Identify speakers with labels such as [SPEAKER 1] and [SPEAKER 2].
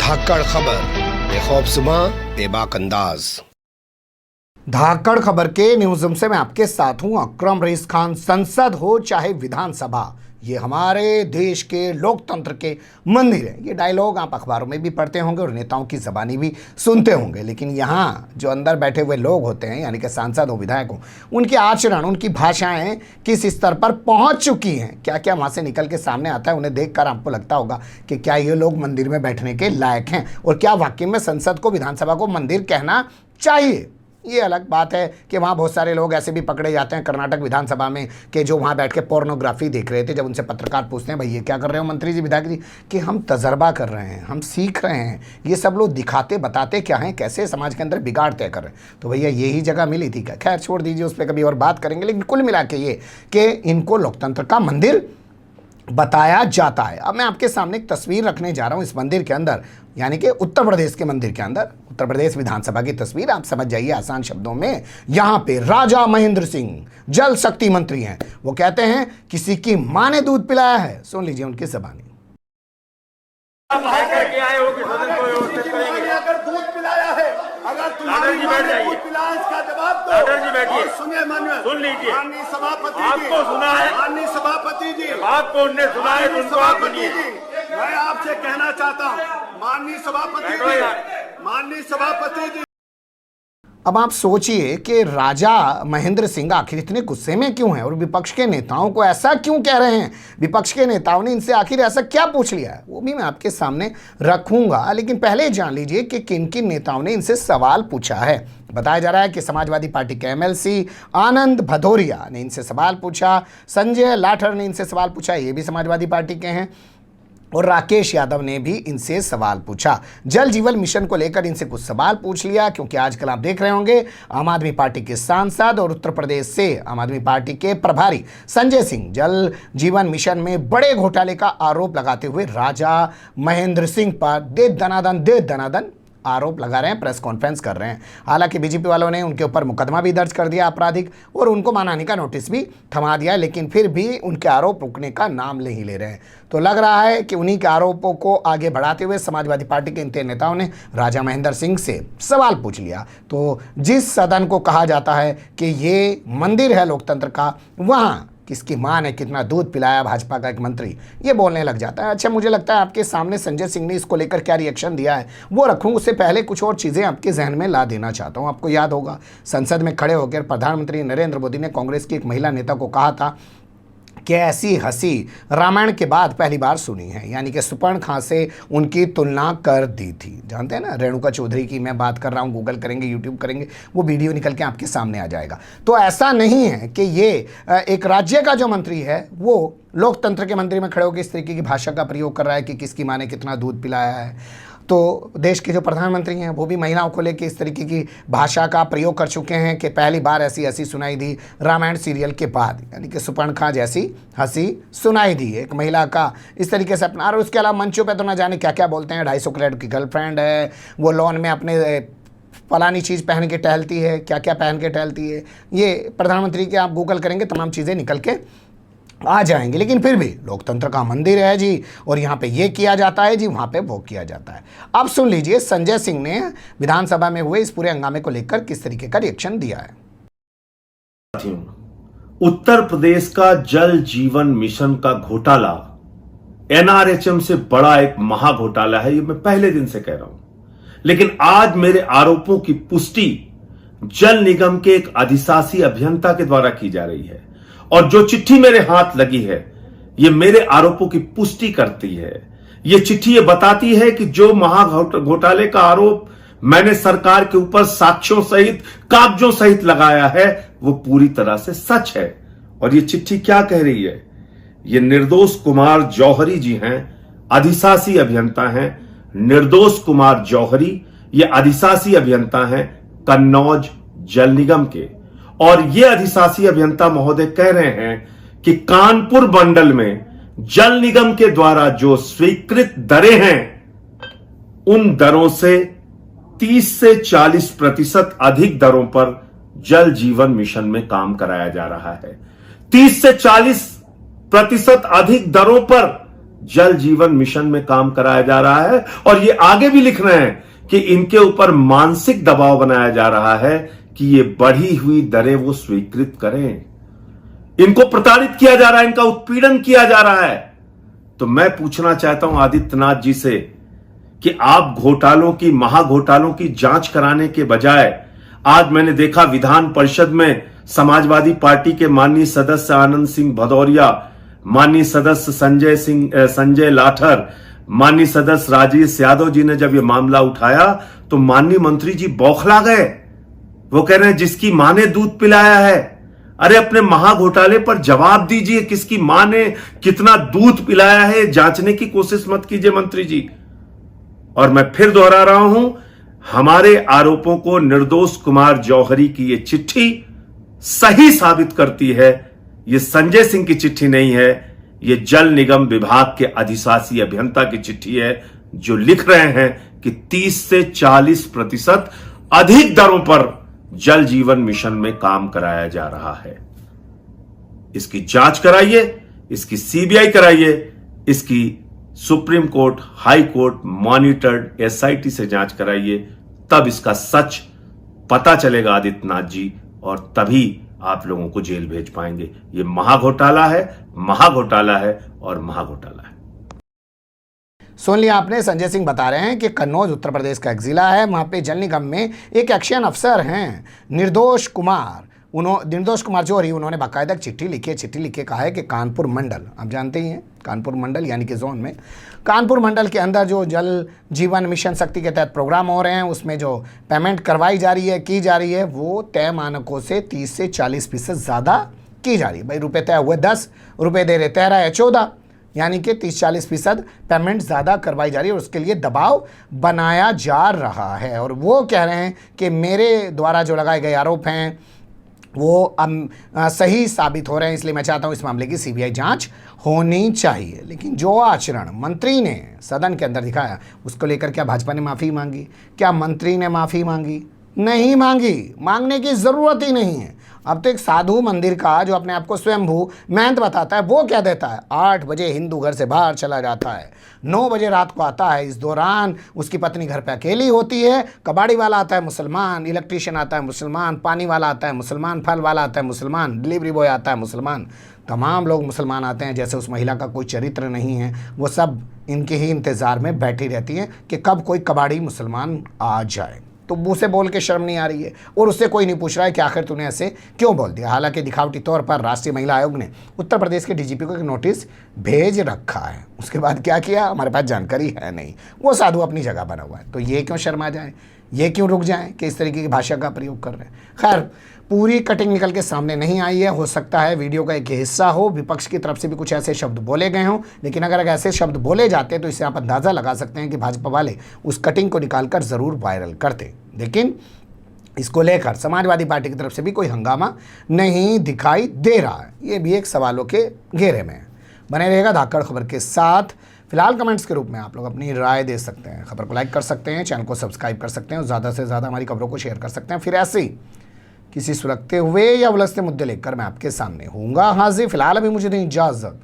[SPEAKER 1] धाकड़ खबर, बेखौफसुमा बेबाक अंदाज। धाकड़ खबर के न्यूज़रूम से मैं आपके साथ हूं अकरम रईस खान। संसद हो चाहे विधानसभा, ये हमारे देश के लोकतंत्र के मंदिर है। ये डायलॉग आप अखबारों में भी पढ़ते होंगे और नेताओं की ज़बानी भी सुनते होंगे, लेकिन यहाँ जो अंदर बैठे हुए लोग होते हैं, यानी कि सांसद हो, विधायक हो, उनके आचरण, उनकी भाषाएं किस स्तर पर पहुँच चुकी हैं, क्या क्या वहाँ से निकल के सामने आता है, उन्हें देखकर आपको लगता होगा कि क्या ये लोग मंदिर में बैठने के लायक हैं और क्या वाकई में संसद को, विधानसभा को मंदिर कहना चाहिए। ये अलग बात है कि वहाँ बहुत सारे लोग ऐसे भी पकड़े जाते हैं कर्नाटक विधानसभा में कि जो वहाँ बैठ के पोर्नोग्राफी देख रहे थे। जब उनसे पत्रकार पूछते हैं, भाई ये क्या कर रहे हो मंत्री जी, विधायक जी, कि हम तजर्बा कर रहे हैं, हम सीख रहे हैं। ये सब लोग दिखाते बताते क्या हैं, कैसे समाज के अंदर बिगाड़ तय कर रहे हैं। तो भैया यही जगह मिली थी क्या? खैर छोड़ दीजिए, उस पर कभी और बात करेंगे। लेकिन कुल मिला के ये कि इनको लोकतंत्र का मंदिर बताया जाता है। अब मैं आपके सामने एक तस्वीर रखने जा रहा हूं इस मंदिर के अंदर, यानी कि उत्तर प्रदेश के मंदिर के अंदर, उत्तर प्रदेश विधानसभा की तस्वीर। आप समझ जाइए आसान शब्दों में। यहां पे राजा महेंद्र सिंह जल शक्ति मंत्री हैं। वो कहते हैं किसी की मां ने दूध पिलाया है। सुन लीजिए उनकी ज़बानी।
[SPEAKER 2] अगर दूध पिलाया है, अगर तुम्हारी मां ने दूध पिलाया, इसका जवाब दो। और सुनिए माननीय,
[SPEAKER 3] सुन लीजिए,
[SPEAKER 2] माननीय सभापति जी,
[SPEAKER 3] आपको सुना है,
[SPEAKER 2] माननीय सभापति जी,
[SPEAKER 3] आपको उनने सुना है, उनको आप सुनिए।
[SPEAKER 2] मैं आपसे कहना चाहता हूँ, माननीय सभापति जी, माननीय सभापति जी।
[SPEAKER 1] अब आप सोचिए कि राजा महेंद्र सिंह आखिर इतने गुस्से में क्यों हैं और विपक्ष के नेताओं को ऐसा क्यों कह रहे हैं। विपक्ष के नेताओं ने इनसे आखिर ऐसा क्या पूछ लिया है, वो भी मैं आपके सामने रखूंगा। लेकिन पहले जान लीजिए कि किन किन नेताओं ने इनसे सवाल पूछा है। बताया जा रहा है कि समाजवादी पार्टी के एमएलसी आनंद भदौरिया ने इनसे सवाल पूछा, संजय लाठर ने इनसे सवाल पूछा, ये भी समाजवादी पार्टी के हैं, और राकेश यादव ने भी इनसे सवाल पूछा। जल जीवन मिशन को लेकर इनसे कुछ सवाल पूछ लिया, क्योंकि आजकल आप देख रहे होंगे आम आदमी पार्टी के सांसद और उत्तर प्रदेश से आम आदमी पार्टी के प्रभारी संजय सिंह जल जीवन मिशन में बड़े घोटाले का आरोप लगाते हुए राजा महेंद्र सिंह पर दे दनादन आरोप लगा रहे हैं, प्रेस कॉन्फ्रेंस कर रहे हैं। हालांकि बीजेपी वालों ने उनके ऊपर मुकदमा भी दर्ज कर दिया आपराधिक और उनको मानहानि का नोटिस भी थमा दिया, लेकिन फिर भी उनके आरोप रुकने का नाम नहीं ले रहे हैं। तो लग रहा है कि उन्हीं के आरोपों को आगे बढ़ाते हुए समाजवादी पार्टी के इन तीन नेताओं ने राजा महेंद्र सिंह से सवाल पूछ लिया। तो जिस सदन को कहा जाता है कि ये मंदिर है लोकतंत्र का, वहाँ किसकी मां ने कितना दूध पिलाया भाजपा का एक मंत्री, ये बोलने लग जाता है। अच्छा, मुझे लगता है आपके सामने संजय सिंह ने इसको लेकर क्या रिएक्शन दिया है वो रखूं, उससे पहले कुछ और चीज़ें आपके जहन में ला देना चाहता हूं। आपको याद होगा संसद में खड़े होकर प्रधानमंत्री नरेंद्र मोदी ने कांग्रेस की एक महिला नेता को कहा था कि ऐसी हंसी रामायण के बाद पहली बार सुनी है, यानी कि सुपर्णखा से उनकी तुलना कर दी थी। जानते हैं ना, रेणुका चौधरी की मैं बात कर रहा हूँ। गूगल करेंगे, यूट्यूब करेंगे, वो वीडियो निकल के आपके सामने आ जाएगा। तो ऐसा नहीं है कि ये एक राज्य का जो मंत्री है वो लोकतंत्र के मंदिर में खड़े होकर इस तरीके की भाषा का प्रयोग कर रहा है कि किसकी माँ ने कितना दूध पिलाया है। तो देश के जो प्रधानमंत्री हैं वो भी महिलाओं को लेकर इस तरीके की भाषा का प्रयोग कर चुके हैं कि पहली बार ऐसी हंसी सुनाई दी रामायण सीरियल के बाद, यानी कि सुपर्णखा जैसी हंसी सुनाई दी एक महिला का इस तरीके से अपना। और उसके अलावा मंचों पे तो ना जाने क्या क्या बोलते हैं, 250 कैरेट की गर्लफ्रेंड है, वो लॉन में अपने फलानी चीज़ पहन के टहलती है, क्या क्या पहन के टहलती है। ये प्रधानमंत्री के आप गूगल करेंगे तमाम चीज़ें निकल के आ जाएंगे। लेकिन फिर भी लोकतंत्र का मंदिर है जी, और यहाँ पे ये किया जाता है जी, वहाँ पे वो किया जाता है। अब सुन लीजिए संजय सिंह ने विधानसभा में हुए इस पूरे हंगामे को लेकर किस तरीके का रिएक्शन दिया है।
[SPEAKER 3] उत्तर प्रदेश का जल जीवन मिशन का घोटाला एनआरएचएम से बड़ा एक महा घोटाला है, ये मैं पहले दिन से कह रहा हूं। लेकिन आज मेरे आरोपों की पुष्टि जल निगम के एक अधिशासी अभियंता के द्वारा की जा रही है, और जो चिट्ठी मेरे हाथ लगी है ये मेरे आरोपों की पुष्टि करती है। ये चिट्ठी ये बताती है कि जो महा घोटाले का आरोप मैंने सरकार के ऊपर साक्ष्यों सहित, कागजों सहित लगाया है, वो पूरी तरह से सच है। और ये चिट्ठी क्या कह रही है? ये निर्दोष कुमार जौहरी जी हैं, अधिशासी अभियंता हैं। निर्दोष कुमार जौहरी ये अधिशासी अभियंता हैं कन्नौज जल निगम के। और ये अधिशासी अभियंता महोदय कह रहे हैं कि कानपुर मंडल में जल निगम के द्वारा जो स्वीकृत दरें हैं, उन दरों से 30 से 40% अधिक दरों पर जल जीवन मिशन में काम कराया जा रहा है। 30 से 40% अधिक दरों पर जल जीवन मिशन में काम कराया जा रहा है और ये आगे भी लिख रहे हैं कि इनके ऊपर मानसिक दबाव बनाया जा रहा है कि ये बढ़ी हुई दरें वो स्वीकृत करें। इनको प्रताड़ित किया जा रहा है, इनका उत्पीड़न किया जा रहा है। तो मैं पूछना चाहता हूं आदित्यनाथ जी से कि आप घोटालों की, महाघोटालों की जांच कराने के बजाय आज मैंने देखा विधान परिषद में समाजवादी पार्टी के माननीय सदस्य आनंद सिंह भदौरिया, माननीय सदस्य संजय लाठर, माननीय सदस्य राजेश यादव जी ने जब यह मामला उठाया तो माननीय मंत्री जी बौखला गए। वो कह रहे हैं जिसकी मां ने दूध पिलाया है। अरे अपने महाघोटाले पर जवाब दीजिए, किसकी मां ने कितना दूध पिलाया है जांचने की कोशिश मत कीजिए मंत्री जी। और मैं फिर दोहरा रहा हूं, हमारे आरोपों को निर्दोष कुमार जौहरी की यह चिट्ठी सही साबित करती है। यह संजय सिंह की चिट्ठी नहीं है, यह जल निगम विभाग के अधिशासी अभियंता की चिट्ठी है, जो लिख रहे हैं कि 30 से 40% अधिक दरों पर जल जीवन मिशन में काम कराया जा रहा है। इसकी जांच कराइए, इसकी सीबीआई कराइए, इसकी supreme court, high court monitored SIT से जांच कराइए, तब इसका सच पता चलेगा आदित्यनाथ जी, और तभी आप लोगों को जेल भेज पाएंगे। यह महाघोटाला है, महाघोटाला है और महाघोटाला है।
[SPEAKER 1] सुन लिया आपने, संजय सिंह बता रहे हैं कि कन्नौज उत्तर प्रदेश का एक जिला है, वहाँ पे जल निगम में एक एक्शन अफसर हैं निर्दोष कुमार जौहरी। उन्होंने बाकायदा चिट्ठी लिखी है, चिट्ठी लिख के कहा है कि कानपुर मंडल, आप जानते ही हैं कानपुर मंडल यानी कि जोन में, कानपुर मंडल के अंदर जो जल जीवन मिशन शक्ति के तहत प्रोग्राम हो रहे हैं उसमें जो पेमेंट करवाई जा रही है, की जा रही है, वो तय मानकों से 30 से 40% ज़्यादा की जा रही है। भाई रुपये तय हुए 10, रुपये दे रहे 13 या 14, यानी कि 30-40% पेमेंट ज़्यादा करवाई जा रही है और उसके लिए दबाव बनाया जा रहा है। और वो कह रहे हैं कि मेरे द्वारा जो लगाए गए आरोप हैं वो सही साबित हो रहे हैं, इसलिए मैं चाहता हूं इस मामले की सीबीआई जांच होनी चाहिए। लेकिन जो आचरण मंत्री ने सदन के अंदर दिखाया, उसको लेकर क्या भाजपा ने माफ़ी मांगी? क्या मंत्री ने माफ़ी मांगी? नहीं मांगी, मांगने की ज़रूरत ही नहीं है। अब तो एक साधु मंदिर का जो अपने आप को स्वयंभू महंत बताता है, वो क्या देता है, 8 बजे हिंदू घर से बाहर चला जाता है, 9 बजे रात को आता है, इस दौरान उसकी पत्नी घर पे अकेली होती है, कबाड़ी वाला आता है मुसलमान, इलेक्ट्रीशियन आता है मुसलमान, पानी वाला आता है मुसलमान, फल वाला आता है मुसलमान, डिलीवरी बॉय आता है मुसलमान, तमाम लोग मुसलमान आते हैं। जैसे उस महिला का कोई चरित्र नहीं है, वो सब इनके ही इंतज़ार में बैठी रहती हैं कि कब कोई कबाड़ी मुसलमान आ जाए। तो मुँह से बोल के शर्म नहीं आ रही है और उससे कोई नहीं पूछ रहा है कि आखिर तूने ऐसे क्यों बोल दिया। हालांकि दिखावटी तौर पर राष्ट्रीय महिला आयोग ने उत्तर प्रदेश के डीजीपी को एक नोटिस भेज रखा है। उसके बाद क्या किया हमारे पास जानकारी है नहीं, वो साधु अपनी जगह बना हुआ है। तो ये क्यों शर्मा जाए, ये क्यों रुक जाएं कि इस तरीके की भाषा का प्रयोग कर रहे हैं। खैर पूरी कटिंग निकल के सामने नहीं आई है, हो सकता है वीडियो का एक हिस्सा हो, विपक्ष की तरफ से भी कुछ ऐसे शब्द बोले गए हों, लेकिन अगर ऐसे शब्द बोले जाते तो इससे आप अंदाज़ा लगा सकते हैं कि भाजपा वाले उस कटिंग को निकालकर ज़रूर वायरल करते। लेकिन इसको लेकर समाजवादी पार्टी की तरफ से भी कोई हंगामा नहीं दिखाई दे रहा है, ये भी एक सवालों के घेरे में है। बने रहेगा धाकड़ खबर के साथ। फिलहाल कमेंट्स के रूप में आप लोग अपनी राय दे सकते हैं, खबर को लाइक कर सकते हैं, चैनल को सब्सक्राइब कर सकते हैं और ज़्यादा से ज़्यादा हमारी खबरों को शेयर कर सकते हैं। फिर ऐसे ही किसी सुलगते हुए या उलझते मुद्दे लेकर मैं आपके सामने होऊंगा हाजिर। फिलहाल अभी मुझे दें इजाज़त।